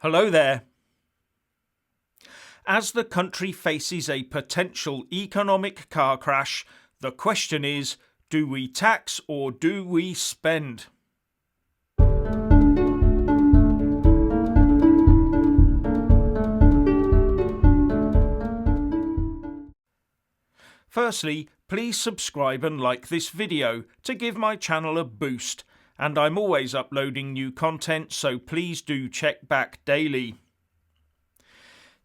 Hello there. As the country faces a potential economic car crash, the question is, do we tax or do we spend? Firstly, please subscribe and like this video to give my channel a boost, and I'm always uploading new content, so please do check back daily.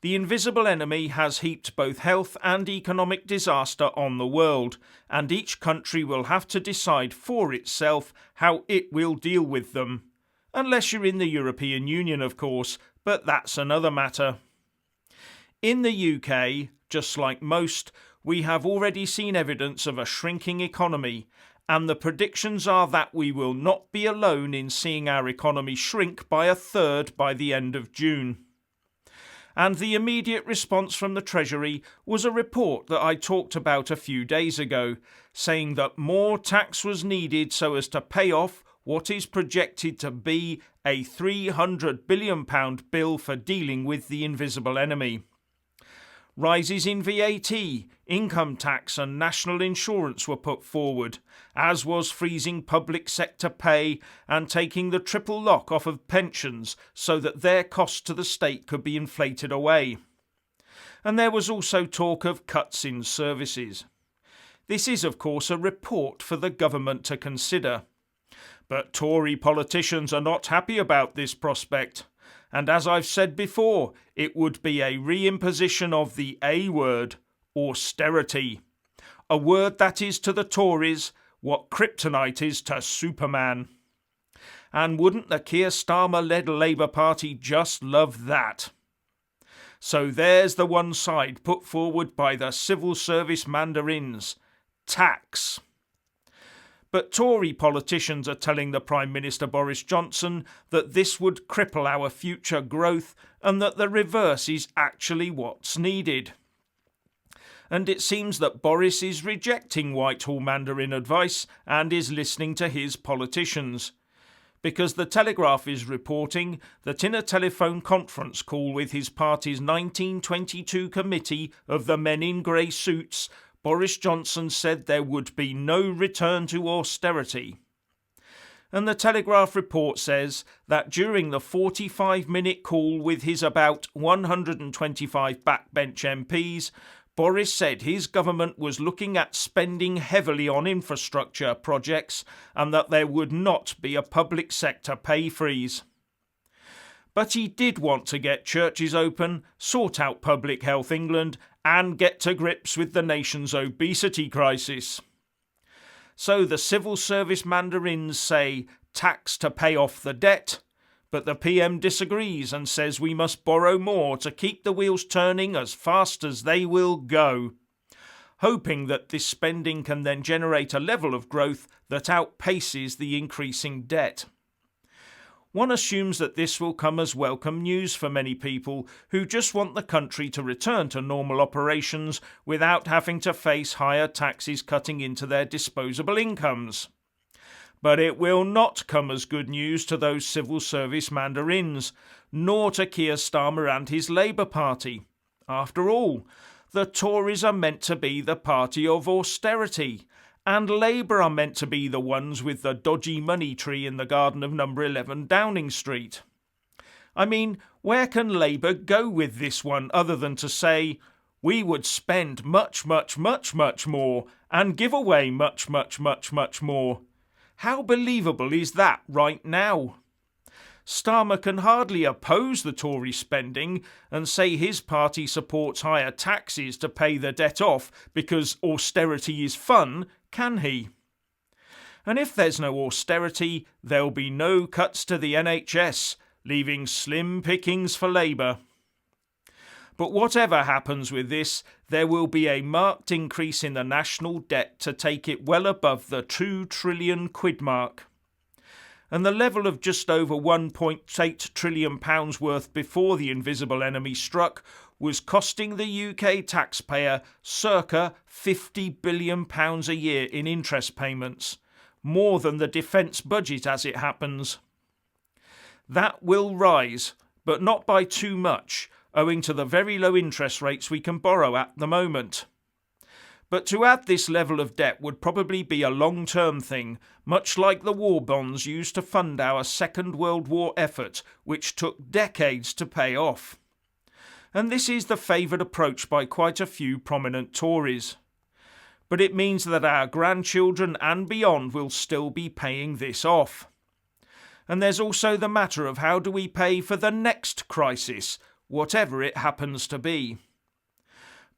The invisible enemy has heaped both health and economic disaster on the world, and each country will have to decide for itself how it will deal with them. Unless you're in the European Union, of course, but that's another matter. In the UK, just like most, we have already seen evidence of a shrinking economy, and the predictions are that we will not be alone in seeing our economy shrink by a third by the end of June. And the immediate response from the Treasury was a report that I talked about a few days ago, saying that more tax was needed so as to pay off what is projected to be a £300 billion bill for dealing with the invisible enemy. Rises in VAT, income tax and national insurance were put forward, as was freezing public sector pay and taking the triple lock off of pensions so that their cost to the state could be inflated away. And there was also talk of cuts in services. This is, of course, a report for the government to consider. But Tory politicians are not happy about this prospect. And as I've said before, it would be a reimposition of the A word, austerity. A word that is to the Tories what kryptonite is to Superman. And wouldn't the Keir Starmer-led Labour Party just love that? So there's the one side put forward by the civil service mandarins: tax. But Tory politicians are telling the Prime Minister Boris Johnson that this would cripple our future growth and that the reverse is actually what's needed. And it seems that Boris is rejecting Whitehall Mandarin advice and is listening to his politicians. Because the Telegraph is reporting that in a telephone conference call with his party's 1922 committee of the men in grey suits, Boris Johnson said there would be no return to austerity. And the Telegraph report says that during the 45-minute call with his about 125 backbench MPs, Boris said his government was looking at spending heavily on infrastructure projects and that there would not be a public sector pay freeze. But he did want to get churches open, sort out Public Health England, and get to grips with the nation's obesity crisis. So the civil service mandarins say tax to pay off the debt, but the PM disagrees and says we must borrow more to keep the wheels turning as fast as they will go, hoping that this spending can then generate a level of growth that outpaces the increasing debt. One assumes that this will come as welcome news for many people who just want the country to return to normal operations without having to face higher taxes cutting into their disposable incomes. But it will not come as good news to those civil service mandarins, nor to Keir Starmer and his Labour Party. After all, the Tories are meant to be the party of austerity, and Labour are meant to be the ones with the dodgy money tree in the garden of number 11 Downing Street. I mean, where can Labour go with this one other than to say, we would spend much more and give away much more? How believable is that right now? Starmer can hardly oppose the Tory spending and say his party supports higher taxes to pay the debt off because austerity is fun, can he? And if there's no austerity, there'll be no cuts to the NHS, leaving slim pickings for Labour. But whatever happens with this, there will be a marked increase in the national debt to take it well above the £2 trillion mark. And the level of just over £1.8 trillion worth before the invisible enemy struck was costing the UK taxpayer circa £50 billion a year in interest payments, more than the defence budget as it happens. That will rise, but not by too much, owing to the very low interest rates we can borrow at the moment. But to add this level of debt would probably be a long-term thing, much like the war bonds used to fund our Second World War effort, which took decades to pay off. And this is the favoured approach by quite a few prominent Tories. But it means that our grandchildren and beyond will still be paying this off. And there's also the matter of how do we pay for the next crisis, whatever it happens to be.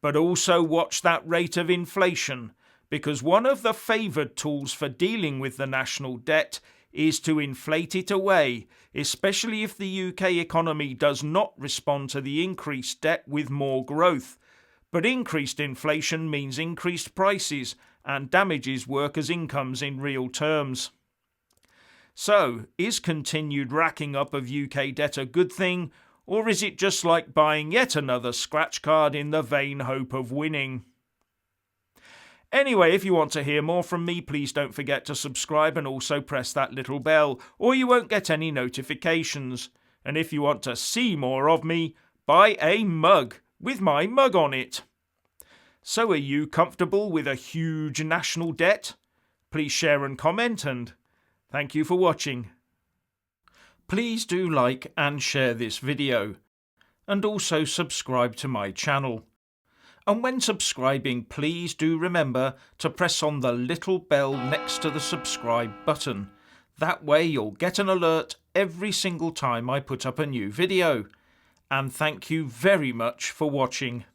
But also watch that rate of inflation, because one of the favoured tools for dealing with the national debt is to inflate it away, especially if the UK economy does not respond to the increased debt with more growth. But increased inflation means increased prices and damages workers' incomes in real terms. So, is continued racking up of UK debt a good thing, or is it just like buying yet another scratch card in the vain hope of winning? Anyway, if you want to hear more from me, please don't forget to subscribe and also press that little bell, or you won't get any notifications. And if you want to see more of me, buy a mug with my mug on it. So are you comfortable with a huge national debt? Please share and comment, and thank you for watching. Please do like and share this video, and also subscribe to my channel. And when subscribing, please do remember to press on the little bell next to the subscribe button. That way you'll get an alert every single time I put up a new video. And thank you very much for watching.